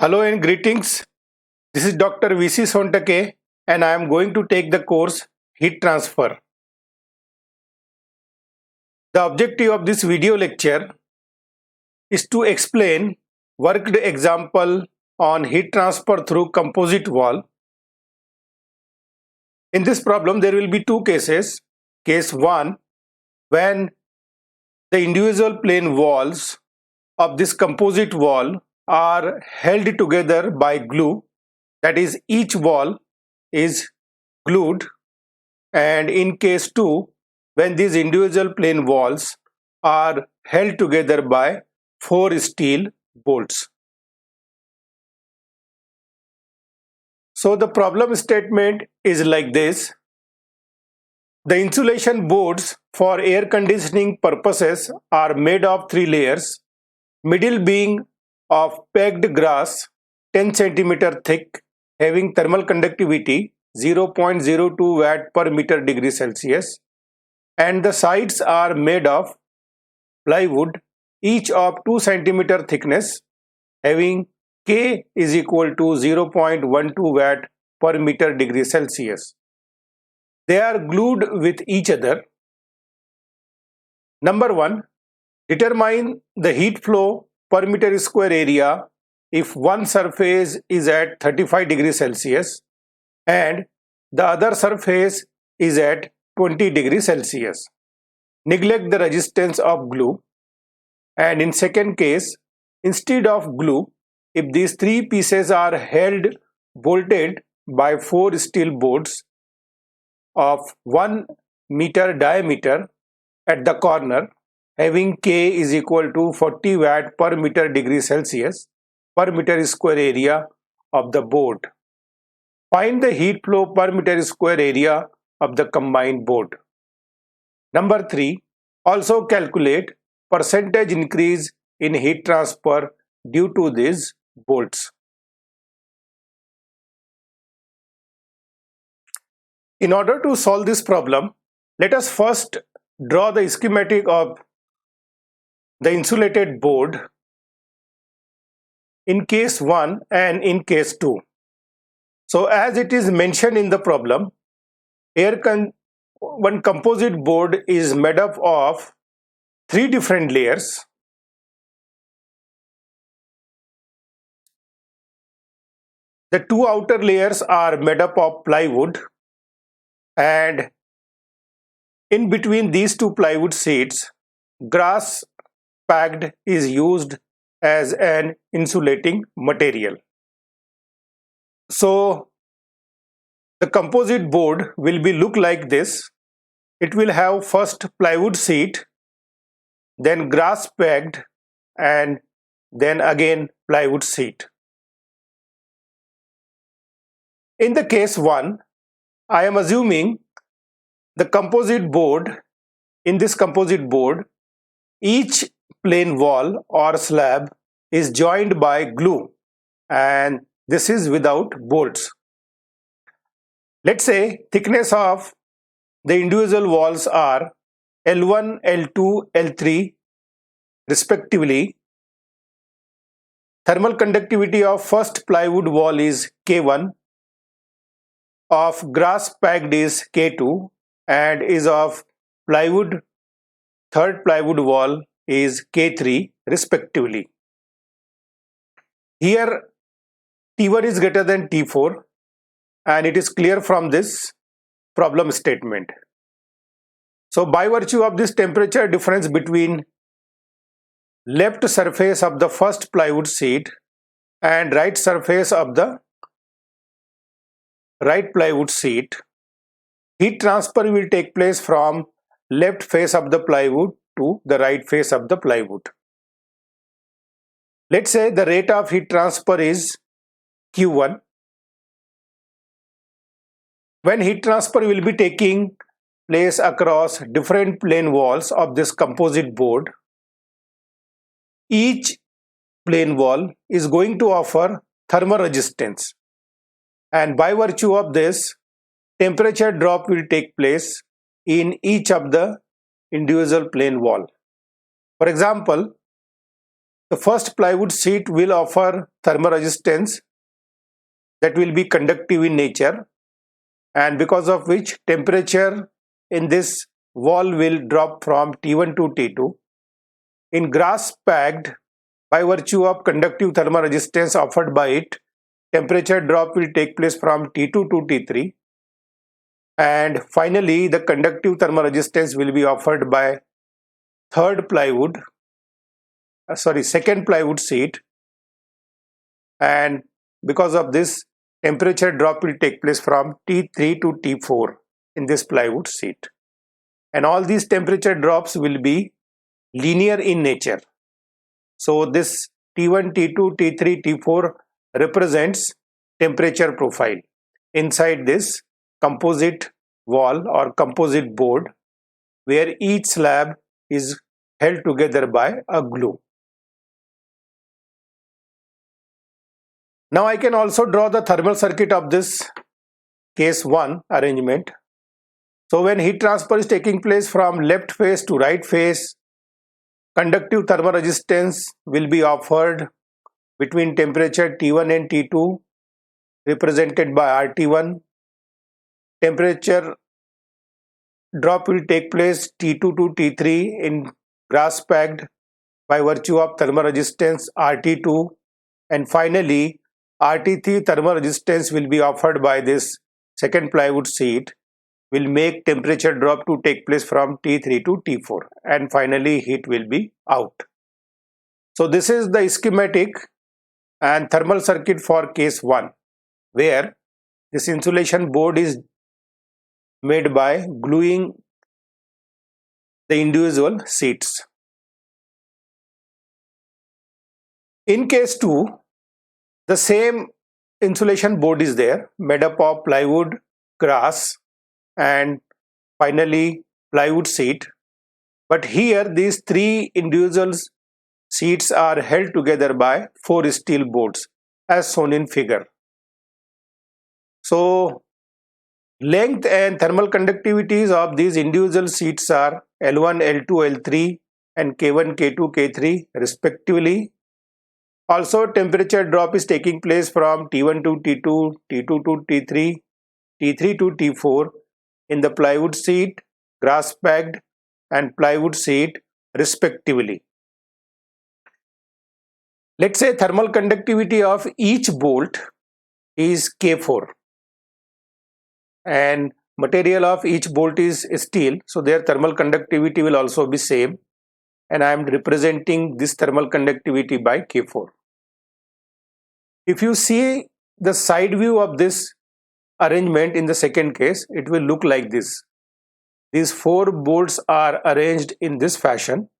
Hello and greetings. This is Dr. VC Sontake and I am going to take the course Heat Transfer. The objective of this video lecture is to explain worked example on heat transfer through composite wall. In this problem there will be two cases. Case 1, when the individual plane walls of this composite wall are held together by glue, that is each wall is glued, and in case 2, when these individual plane walls are held together by 4 steel bolts. So the problem statement is like this. The insulation boards for air conditioning purposes are made of 3 layers, middle being of pegged grass 10 cm thick, having thermal conductivity 0.02 watt per meter degree Celsius, and the sides are made of plywood, each of 2 cm thickness, having K is equal to 0.12 watt per meter degree Celsius. They are glued with each other. Number 1. Determine the heat flow per meter square area if one surface is at 35 degrees Celsius and the other surface is at 20 degrees Celsius. Neglect the resistance of glue. And in second case, instead of glue, if these 3 pieces are held bolted by 4 steel bolts of 1 meter diameter at the corner, having K is equal to 40 watt per meter degree Celsius per meter square area of the board. Find the heat flow per meter square area of the combined board. Number 3. Also calculate percentage increase in heat transfer due to these bolts. In order to solve this problem, let us first draw the schematic of the insulated board in case 1 and in case 2. So as it is mentioned in the problem, one composite board is made up of 3 different layers. The 2 outer layers are made up of plywood, and in between these 2 plywood sheets, grass packed is used as an insulating material. So the composite board will be look like this. It will have first plywood sheet, then grass packed, and then again plywood sheet. In the case 1, I am assuming the composite board, in this composite board, each plane wall or slab is joined by glue, and this is without bolts. Let's say thickness of the individual walls are L1, L2, L3 respectively. Thermal conductivity of first plywood wall is K1, of grass packed is K2, and is of plywood, third plywood wall is K3 respectively. Here T1 is greater than T4, and it is clear from this problem statement. So by virtue of this temperature difference between left surface of the first plywood sheet and right surface of the right plywood sheet, heat transfer will take place from left face of the plywood to the right face of the plywood. Let's say the rate of heat transfer is Q1. When heat transfer will be taking place across different plane walls of this composite board, each plane wall is going to offer thermal resistance, and by virtue of this, temperature drop will take place in each of the individual plane wall. For example, The first plywood sheet will offer thermal resistance that will be conductive in nature, and because of which temperature in this wall will drop from T1 to T2. In grass packed, by virtue of conductive thermal resistance offered by it, temperature drop will take place from T2 to T3, and finally the conductive thermal resistance will be offered by second plywood sheet, and because of this temperature drop will take place from T3 to T4 in this plywood sheet, and all these temperature drops will be linear in nature. So this T1, T2, T3, T4 represents temperature profile inside this composite wall or composite board, where each slab is held together by a glue. Now I can also draw the thermal circuit of this case 1 arrangement. So when heat transfer is taking place from left face to right face, conductive thermal resistance will be offered between temperature T1 and T2, represented by RT1. Temperature drop will take place T2 to T3 in grass packed by virtue of thermal resistance RT2, and finally RT3 thermal resistance will be offered by this second plywood sheet, will make temperature drop to take place from T3 to T4, and finally heat will be out. So this is the schematic and thermal circuit for case 1, where this insulation board is made by gluing the individual sheets. In case 2, the same insulation board is there, made up of plywood, grass, and finally plywood sheet, but here these 3 individual sheets are held together by 4 steel boards as shown in figure. So length and thermal conductivities of these individual sheets are L1, L2, L3 and K1, K2, K3 respectively. Also temperature drop is taking place from T1 to T2, T2 to T3, T3 to T4 in the plywood sheet, grass packed and plywood sheet respectively. Let's say thermal conductivity of each bolt is K4 and material of each bolt is steel, so their thermal conductivity will also be same, and I am representing this thermal conductivity by K4. If you see the side view of this arrangement in the second case, it will look like this. These 4 bolts are arranged in this fashion,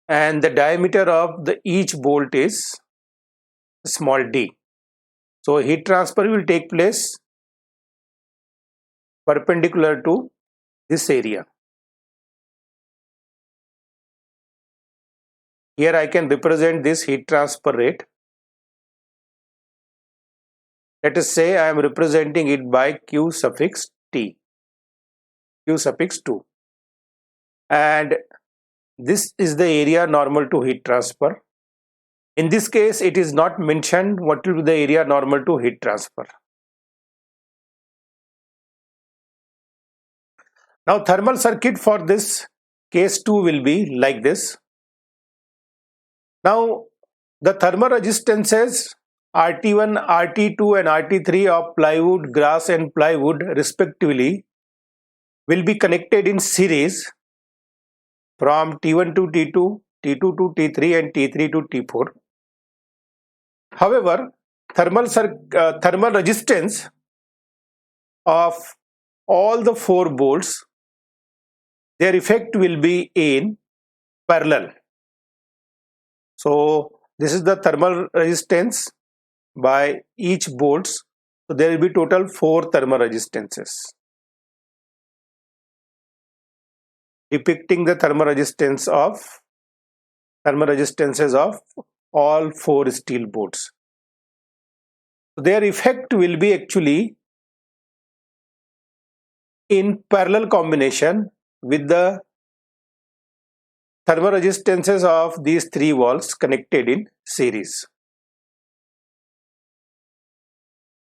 and the diameter of each bolt is small d. So heat transfer will take place perpendicular to this area. Here I can represent this heat transfer rate. Let us say I am representing it by Q suffix T, Q suffix 2, and this is the area normal to heat transfer. In this case it is not mentioned what will be the area normal to heat transfer. Now thermal circuit for this case 2 will be like this. Now the thermal resistances RT1, RT2 and RT3 of plywood, grass and plywood respectively will be connected in series from T1 to T2, T2 to T3 and T3 to T4. However, thermal resistance of all the 4 bolts, their effect will be in parallel. So this is the thermal resistance by each bolts. So there will be total 4 thermal resistances, depicting the thermal resistances of all 4 steel bolts. So their effect will be actually in parallel combination with the thermal resistances of these three walls connected in series.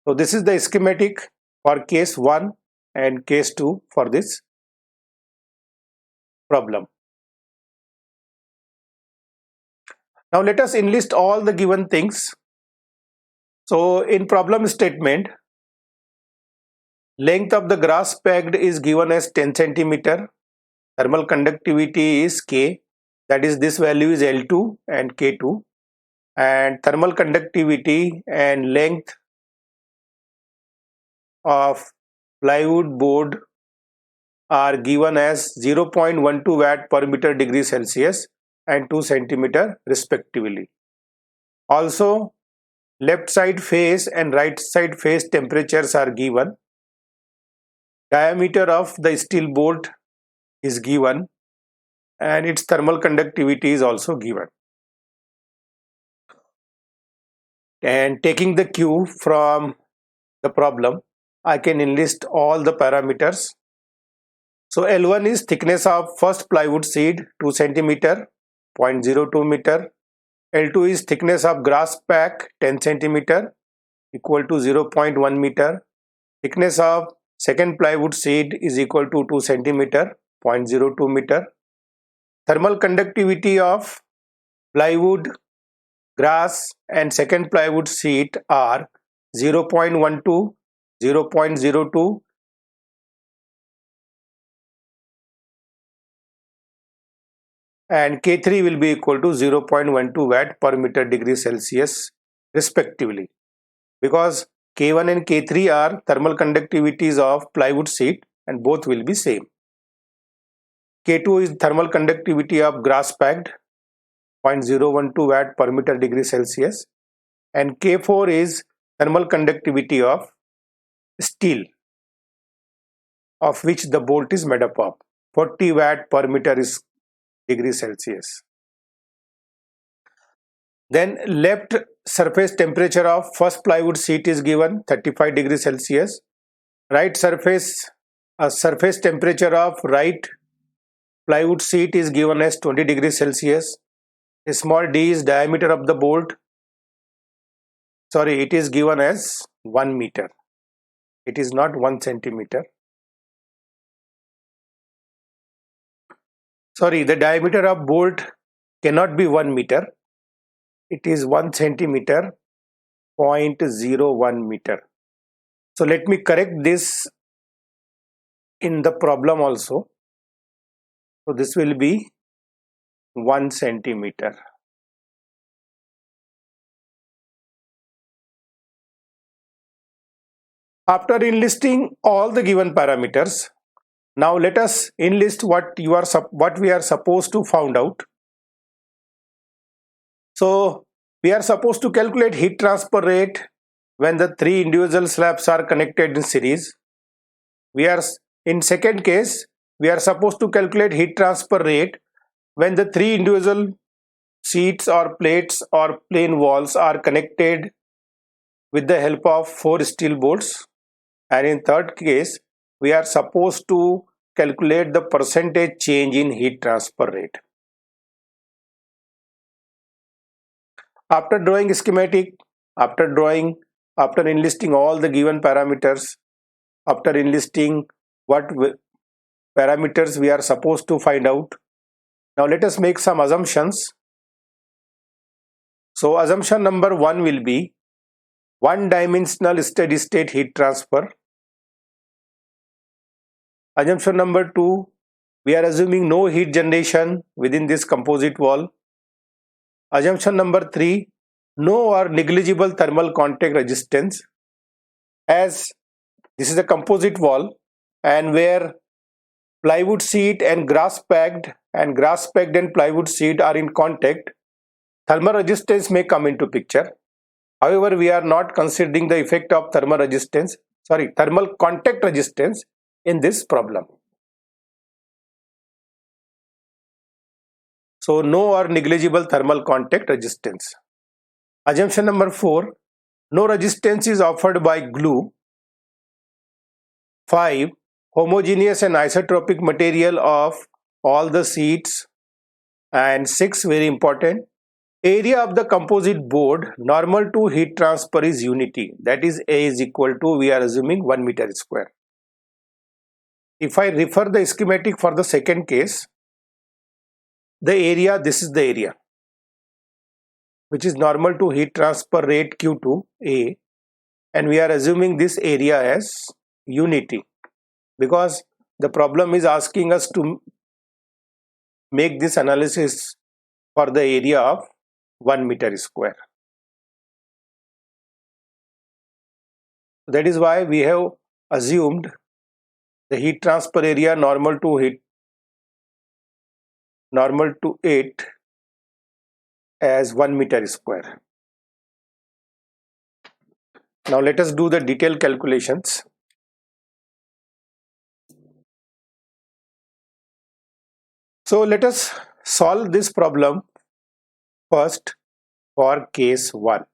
So this is the schematic for case 1 and case 2 for this problem. Now let us enlist all the given things. So in problem statement, length of the grass pegged is given as 10 centimeter. Thermal conductivity is K, that is this value is L2 and K2, and thermal conductivity and length of plywood board are given as 0.12 watt per meter degree Celsius and 2 centimeter respectively. Also, left side face and right side face temperatures are given. Diameter of the steel bolt is given and its thermal conductivity is also given. And taking the cue from the problem, I can enlist all the parameters. So L1 is thickness of first plywood sheet 2 centimeter, 0.02 meter. L2 is thickness of grass pack 10 centimeter, equal to 0.1 meter. Thickness of second plywood sheet is equal to 2 centimeter, 0.02 meter. Thermal conductivity of plywood, grass and second plywood sheet are 0.12, 0.02 and K3 will be equal to 0.12 watt per meter degree Celsius respectively, because K1 and K3 are thermal conductivities of plywood sheet and both will be same. K2 is thermal conductivity of grass packed 0.012 watt per meter degree Celsius, and K4 is thermal conductivity of steel, of which the bolt is made up of 40 watt per meter is degree Celsius. Then left surface temperature of first plywood sheet is given 35 degrees Celsius. Right surface temperature of right plywood sheet is given as 20 degrees Celsius. A small d is diameter of the bolt. Sorry, it is given as 1 meter. It is not 1 centimeter. Sorry, the diameter of bolt cannot be 1 meter. It is 1 centimeter, 0.01 meter. So let me correct this in the problem also. So this will be 1 centimeter. After enlisting all the given parameters, now let us enlist what we are supposed to find out. So we are supposed to calculate heat transfer rate when the three individual slabs are connected in series. We are in second case, we are supposed to calculate heat transfer rate when the three individual sheets or plates or plain walls are connected with the help of 4 steel bolts. And in third case, we are supposed to calculate the percentage change in heat transfer rate. After drawing schematic, after enlisting all the given parameters, after enlisting what parameters we are supposed to find out, now let us make some assumptions. So assumption number 1 will be one-dimensional steady state heat transfer. Assumption number 2, we are assuming no heat generation within this composite wall. Assumption number 3, no or negligible thermal contact resistance, as this is a composite wall and where plywood sheet and grass packed and plywood sheet are in contact, thermal resistance may come into picture. However, we are not considering the effect of thermal contact resistance in this problem. So no or negligible thermal contact resistance. Assumption number 4, no resistance is offered by glue. 5, homogeneous and isotropic material of all the sheets And 6, very important, area of the composite board normal to heat transfer is unity. That is A is equal to, we are assuming 1 meter square. If I refer the schematic for the second case, the area, this is the area, which is normal to heat transfer rate Q2 A, and we are assuming this area as unity because the problem is asking us to make this analysis for the area of 1 meter square. That is why we have assumed the heat transfer area normal to it as 1 meter square. Now let us do the detailed calculations. So let us solve this problem first for case 1.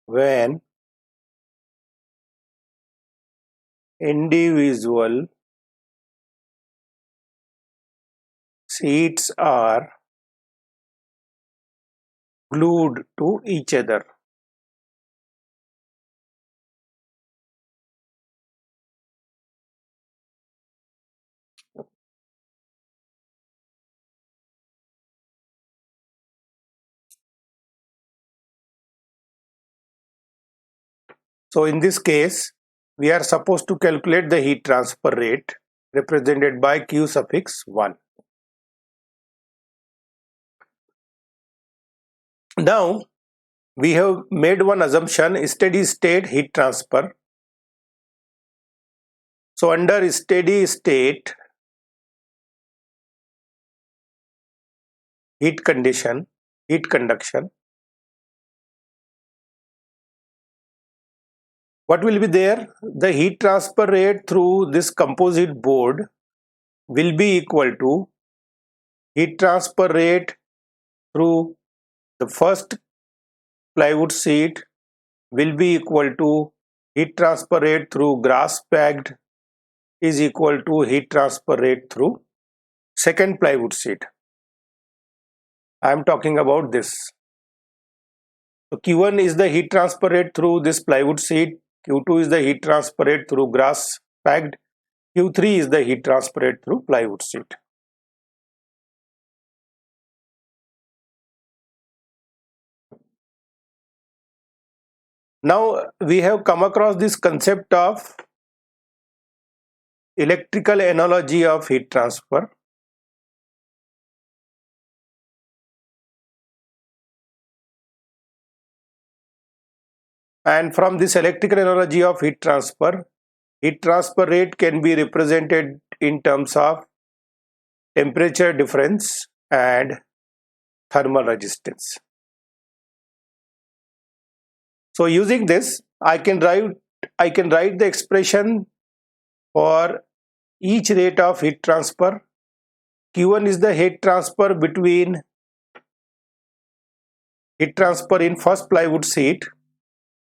When individual sheets are glued to each other. So in this case, we are supposed to calculate the heat transfer rate represented by Q suffix 1. Now we have made one assumption, steady state heat transfer. So under steady state heat conduction, what will be there? The heat transfer rate through this composite board will be equal to heat transfer rate through the first plywood sheet will be equal to heat transfer rate through grass packed is equal to heat transfer rate through second plywood sheet. I am talking about this. So Q1 is the heat transfer rate through this plywood sheet, Q2 is the heat transfer rate through grass packed, Q3 is the heat transfer rate through plywood sheet. Now we have come across this concept of electrical analogy of heat transfer. And from this electrical analogy of heat transfer rate can be represented in terms of temperature difference and thermal resistance. So using this, I can write the expression for each rate of heat transfer. Q1 is the heat transfer in first plywood sheet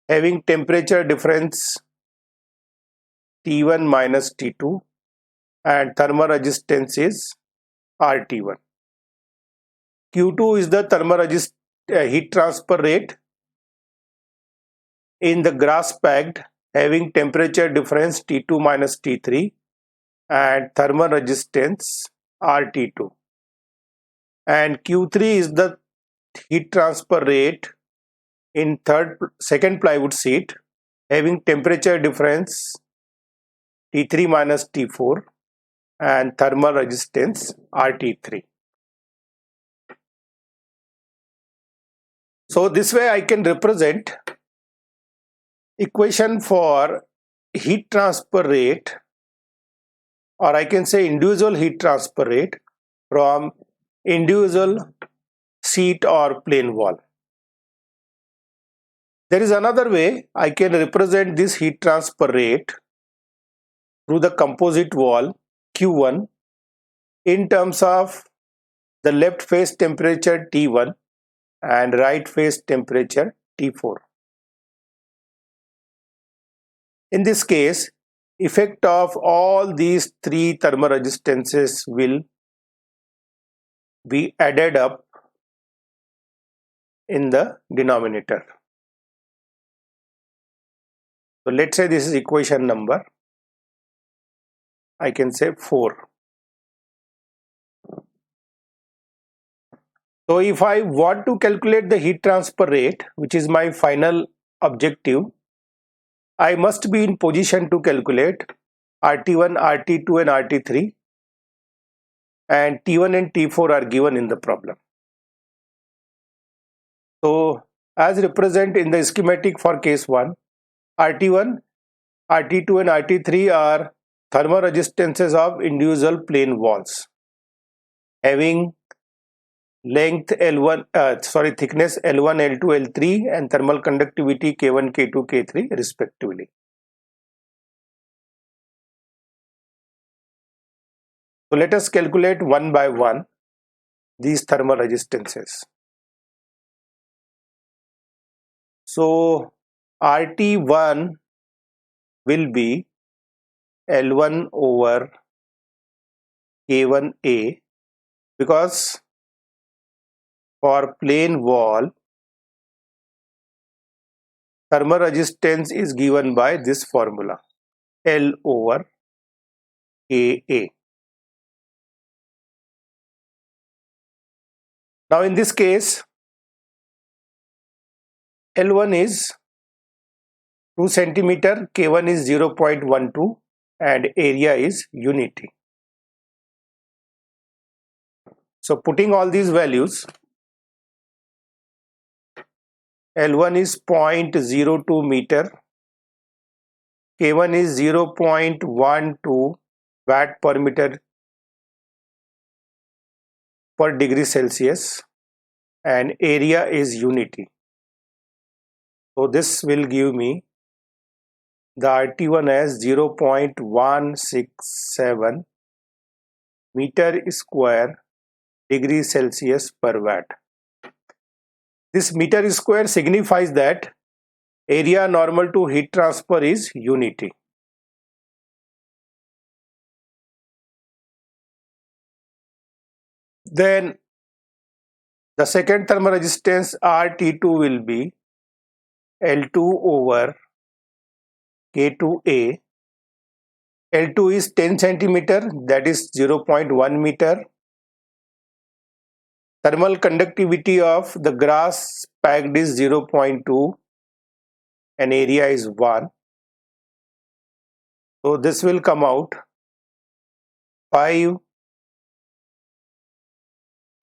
having temperature difference T1 minus T2 and thermal resistance is RT1. Q2 is the heat transfer rate in the grass packed having temperature difference T2 minus T3 and thermal resistance RT2. And Q3 is the heat transfer rate in second plywood sheet having temperature difference T3 minus T4 and thermal resistance RT3. So this way I can represent equation for heat transfer rate, or I can say individual heat transfer rate from individual sheet or plane wall. There is another way I can represent this heat transfer rate through the composite wall Q1 in terms of the left face temperature T1 and right face temperature T4. In this case, effect of all these three thermal resistances will be added up in the denominator. So let's say this is equation number, I can say 4. So if I want to calculate the heat transfer rate, which is my final objective, I must be in position to calculate RT1, RT2 and RT3, and T1 and T4 are given in the problem. So as represented in the schematic for case 1, RT1, RT2 and RT3 are thermal resistances of individual plane walls having length thickness L1, L2, L3 and thermal conductivity K1, K2, K3 respectively. So let us calculate one by one these thermal resistances. So RT1 will be L1 over K1A, because for plane wall thermal resistance is given by this formula, L over Ka. Now in this case, L1 is 2 centimeter, K1 is 0.12 and area is unity. So putting all these values, L1 is 0.02 meter, K1 is 0.12 watt per meter per degree Celsius and area is unity. So this will give me the RT1 as 0.167 meter square degree Celsius per watt. This meter square signifies that area normal to heat transfer is unity. Then the second thermal resistance RT2 will be L2 over K2A. L2 is 10 centimeter, that is 0.1 meter. Thermal conductivity of the grass packed is 0.2 and area is 1. So this will come out 5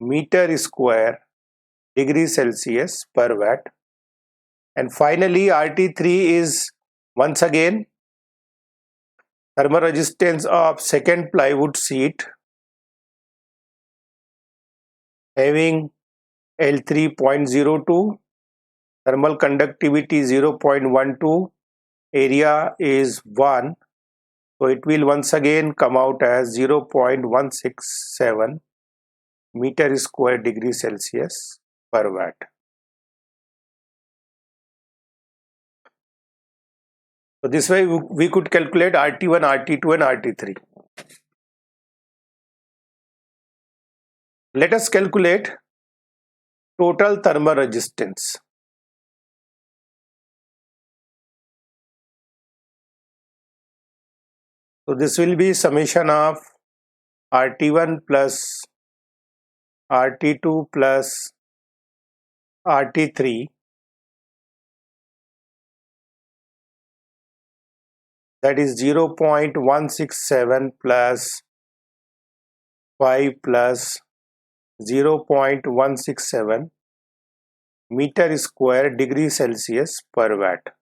meter square degree Celsius per watt. And finally RT3 is once again thermal resistance of second plywood sheet having L3.02, thermal conductivity 0.12, area is 1. So it will once again come out as 0.167 meter square degree Celsius per watt. So this way we could calculate RT1, RT2 and RT3. Let us calculate total thermal resistance. So this will be summation of RT1 plus RT2 plus RT3, that is 0.167 plus 5 plus 0.167 meter square degree Celsius per watt.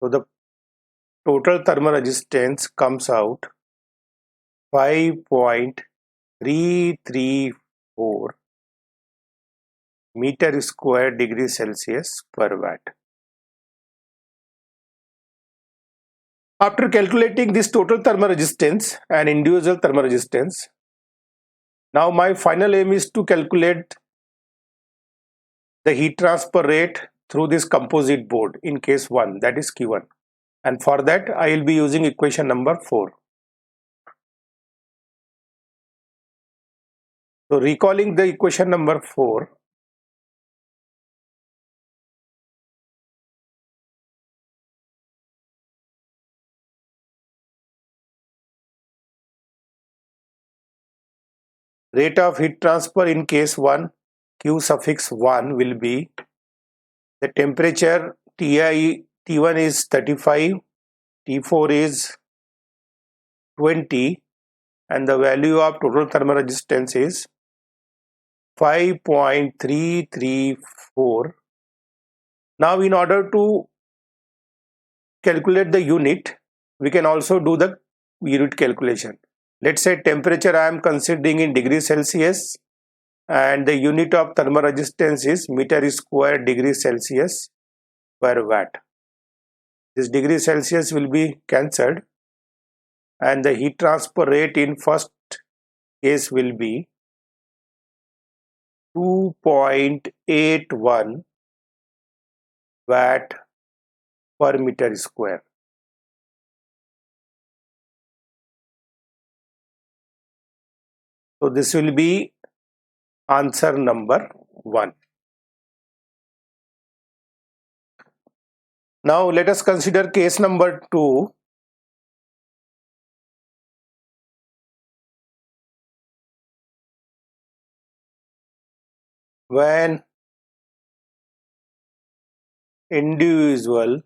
So the total thermal resistance comes out 5.334 meter square degree Celsius per watt. After calculating this total thermal resistance and individual thermal resistance, now my final aim is to calculate the heat transfer rate through this composite board in case 1, that is Q1. And for that I will be using equation number 4. So recalling the equation number 4, rate of heat transfer in case 1, Q suffix 1 will be the temperature T1 is 35, T4 is 20, and the value of total thermal resistance is 5.334. Now in order to calculate the unit, we can also do the unit calculation. Let's say temperature I am considering in degrees Celsius, and the unit of thermal resistance is meter square degrees Celsius per watt. This degree Celsius will be cancelled, and the heat transfer rate in first case will be 2.81 watt per meter square. So this will be answer number 1. Now let us consider case number 2. When individual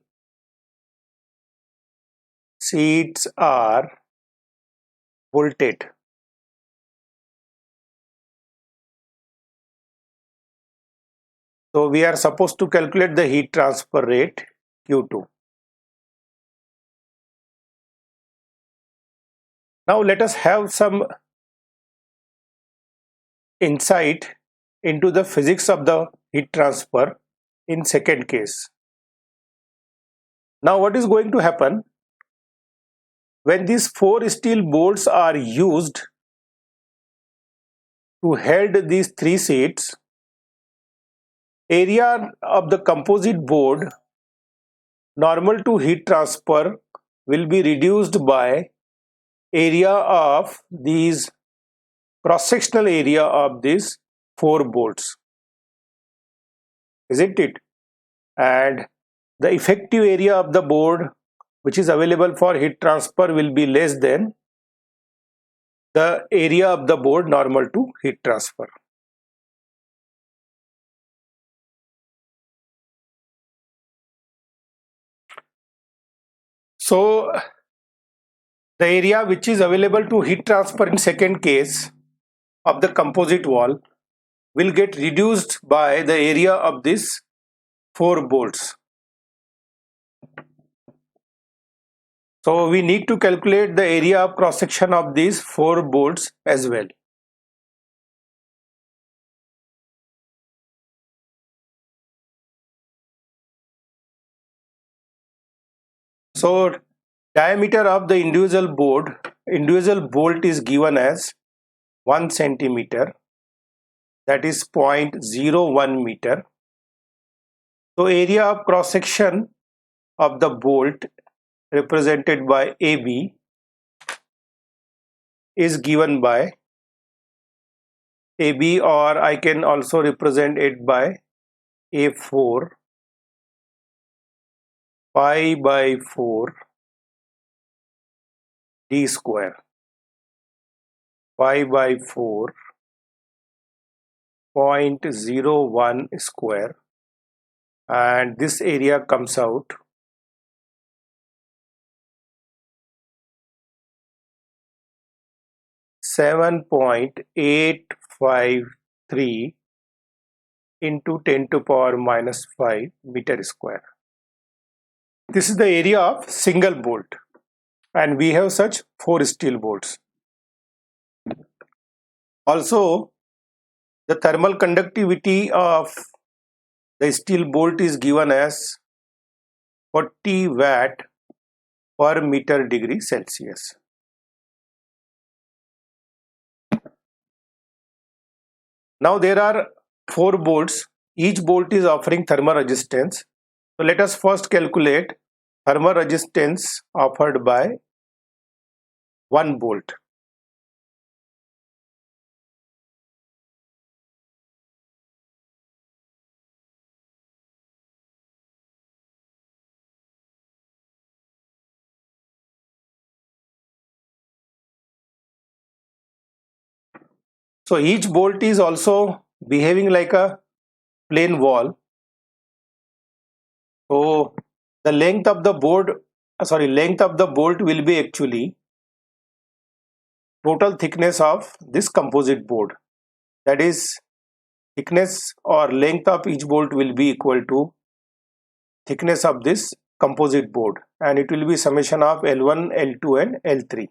sheets are volted. So we are supposed to calculate the heat transfer rate Q2. Now let us have some insight into the physics of the heat transfer in second case. Now what is going to happen when these 4 steel bolts are used to hold these 3 sheets? Area of the composite board normal to heat transfer will be reduced by area of these cross-sectional area of these 4 bolts, isn't it? And the effective area of the board which is available for heat transfer will be less than the area of the board normal to heat transfer. So the area which is available to heat transfer in second case of the composite wall will get reduced by the area of these 4 bolts. So we need to calculate the area of cross section of these 4 bolts as well. So diameter of the individual bolt is given as 1 centimeter, that is 0.01 meter. So area of cross section of the bolt represented by AB is given by AB, or I can also represent it by A4 pi by 4 d square, pi by 4 0.01 square, and this area comes out 7.853 into 10 to power minus 5 meter square. This is the area of single bolt, and we have such 4 steel bolts. Also, the thermal conductivity of the steel bolt is given as 40 watt per meter degree Celsius. Now there are 4 bolts each bolt is offering thermal resistance. So let us first calculate thermal resistance offered by one bolt. So each bolt is also behaving like a plain wall. So the length of the length of the bolt will be actually total thickness of this composite board. That is, thickness or length of each bolt will be equal to thickness of this composite board, and it will be summation of L1, L2 and L3.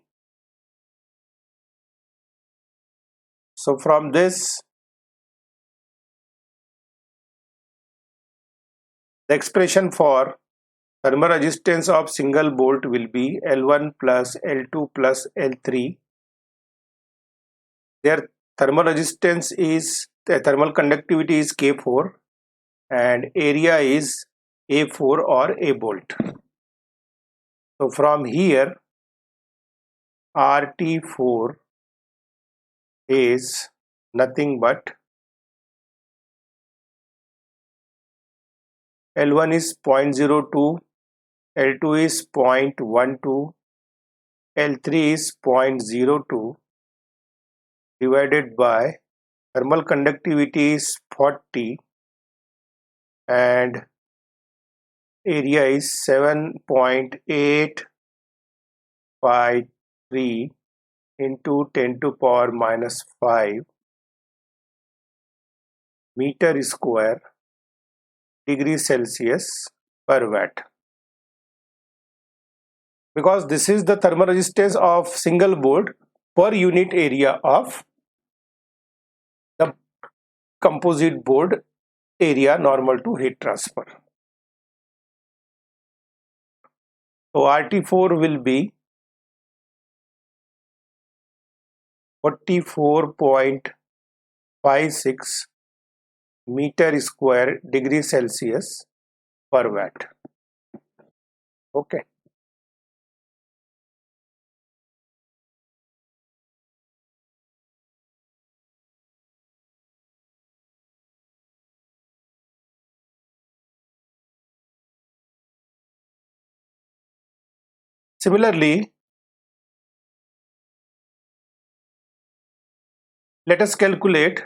So from this, the expression for thermal resistance of single bolt will be L1 plus L2 plus L3. Their thermal resistance is, the thermal conductivity is K4 and area is A4 or A bolt. So from here, RT4 is nothing but L1 is 0.02, L2 is 0.12, L3 is 0.02 divided by thermal conductivity is 40 and area is 7.853 into 10 to power minus 5 meter square degrees Celsius per watt. Because this is the thermal resistance of single bolt per unit area of the composite board area normal to heat transfer. So RT4 will be 44.56 meter square degree Celsius per watt. Okay. Similarly, let us calculate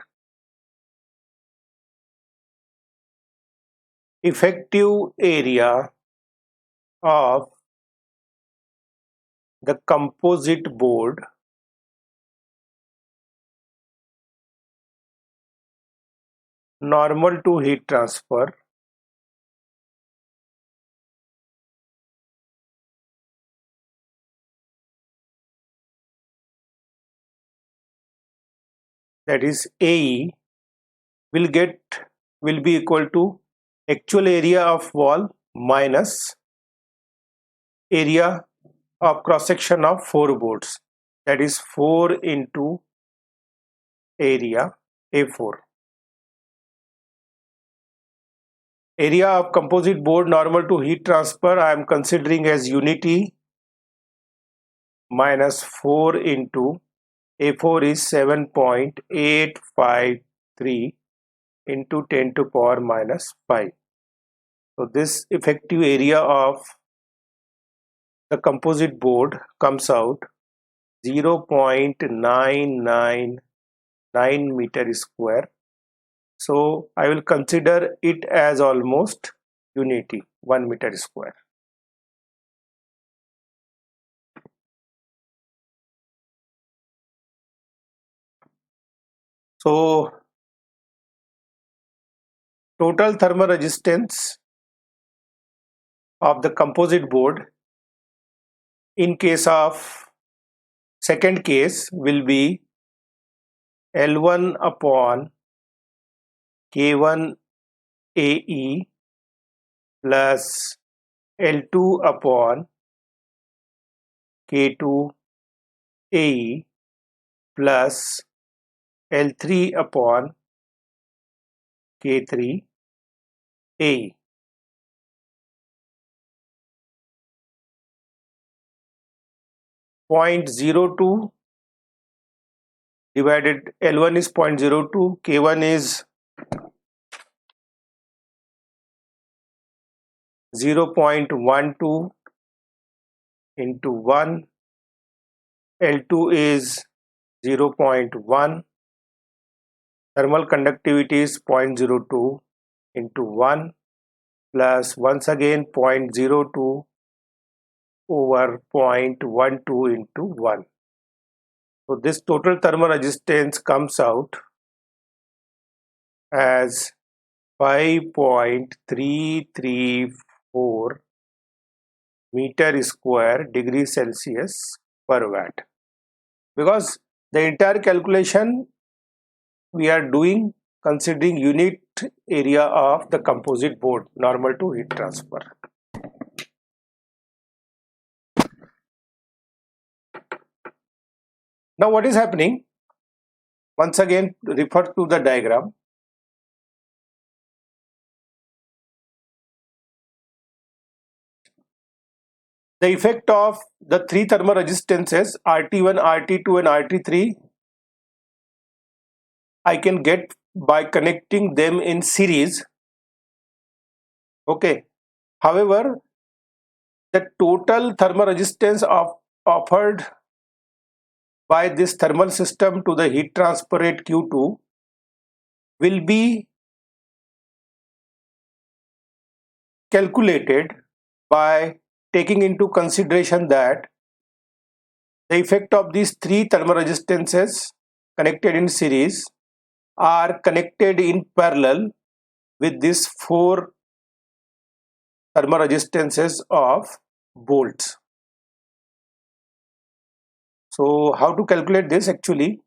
effective area of the composite board normal to heat transfer that is AE will be equal to actual area of wall minus area of cross section of 4 boards, that is 4 into area A4. Area of composite board normal to heat transfer I am considering as unity minus 4 into A4 is 7.853 into 10 to power minus 5. So this effective area of the composite board comes out 0.999 meter square. So I will consider it as almost unity 1 meter square. So total thermal resistance of the composite board in case of second case will be L1 upon K1 AE plus L2 upon K2 AE plus L3 upon K3 AE. Point 0.02 divided L1 is 0.02, K1 is 0.12 into 1, L2 is 0.1, thermal conductivity is 0.02 into 1 plus once again 0.02 over 0.12 into 1. So this total thermal resistance comes out as 5.334 meter square degree Celsius per watt. Because the entire calculation we are doing considering unit area of the composite board normal to heat transfer. Now what is happening? Once again refer to the diagram. The effect of the three thermal resistances RT1, RT2 and RT3 I can get by connecting them in series. Okay. However, the total thermal resistance offered by this thermal system to the heat transfer rate Q2 will be calculated by taking into consideration that the effect of these three thermal resistances connected in series are connected in parallel with these four thermal resistances of volts. So how to calculate this? Actually,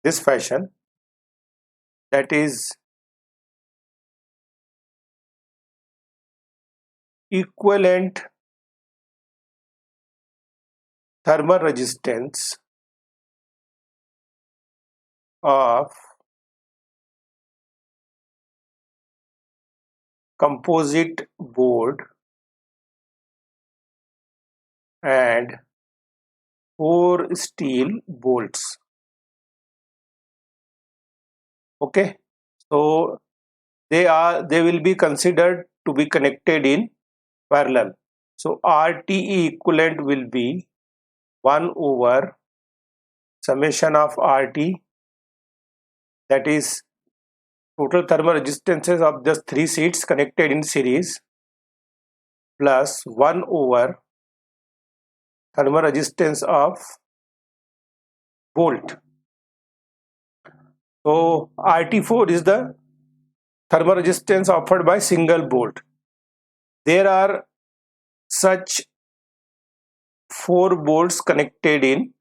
this fashion, that is equivalent thermal resistance of composite board and four steel bolts. Okay, so they will be considered to be connected in parallel. So RTE equivalent will be 1 over summation of RT, that is total thermal resistances of the three sheets connected in series, plus 1 over thermal resistance of volt. So RT4 is the thermal resistance offered by single bolt. There are such 4 bolts connected in,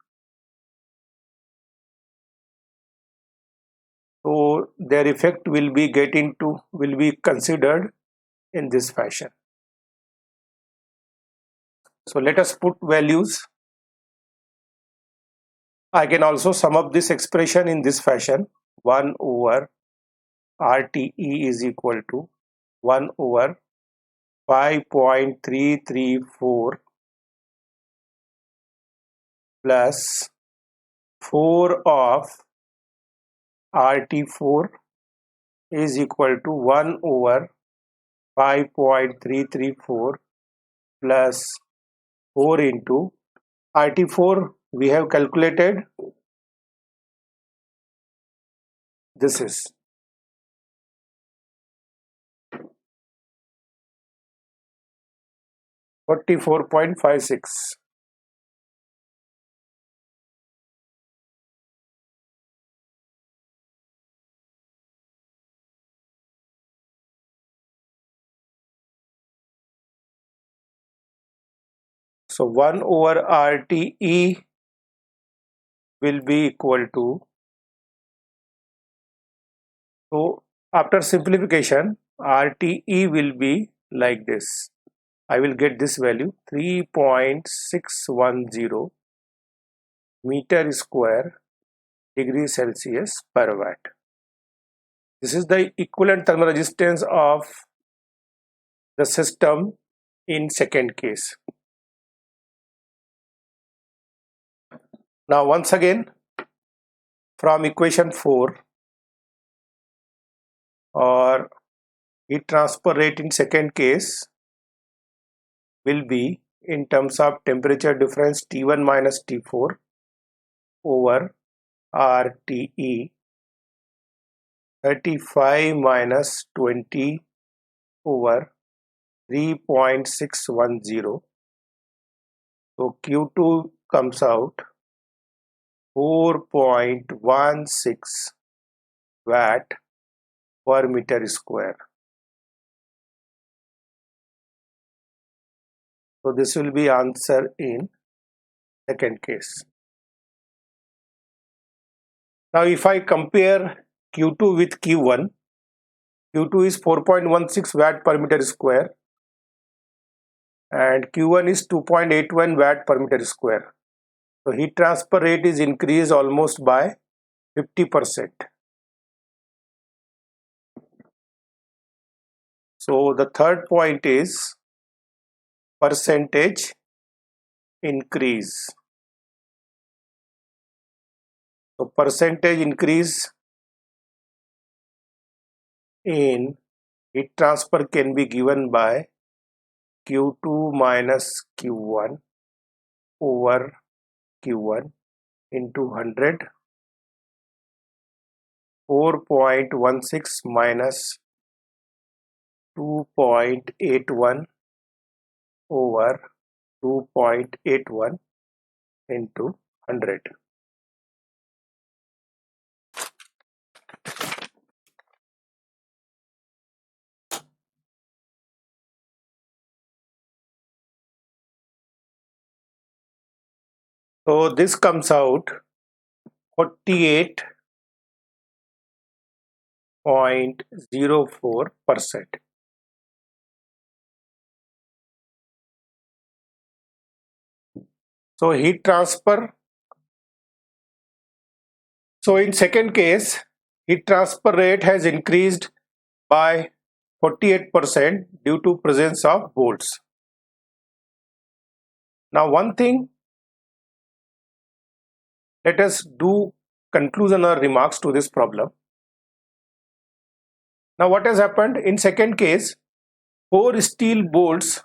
so their effect will be considered in this fashion. So let us put values. I can also sum up this expression in this fashion. 1 over RTE is equal to 1 over 5.334 plus 4 of RT4 is equal to 1 over 5.334 plus 4 into RT4 we have calculated. This is 44.56. So 1 over RTE will be equal to, so after simplification RTE will be like this. I will get this value 3.610 meter square degree Celsius per watt. This is the equivalent thermal resistance of the system in second case. Now once again, from equation 4, or heat transfer rate in second case will be in terms of temperature difference T1 minus T4 over RTE 35 minus 20 over 3.610. So Q2 comes out 4.16 watt per meter square. So this will be answer in second case. Now if I compare Q2 with Q1, Q2 is 4.16 watt per meter square and Q1 is 2.81 watt per meter square. So heat transfer rate is increased almost by 50%. So the third point is percentage increase. So percentage increase in heat transfer can be given by Q2 minus Q1 over Q1 into 100, 4.16 minus 2.81 over 2.81 into 100. So this comes out 48.04%. So heat transfer. So in second case, heat transfer rate has increased by 48% due to presence of bolts. Now one thing, let us do conclusion or remarks to this problem. Now what has happened in second case, 4 steel bolts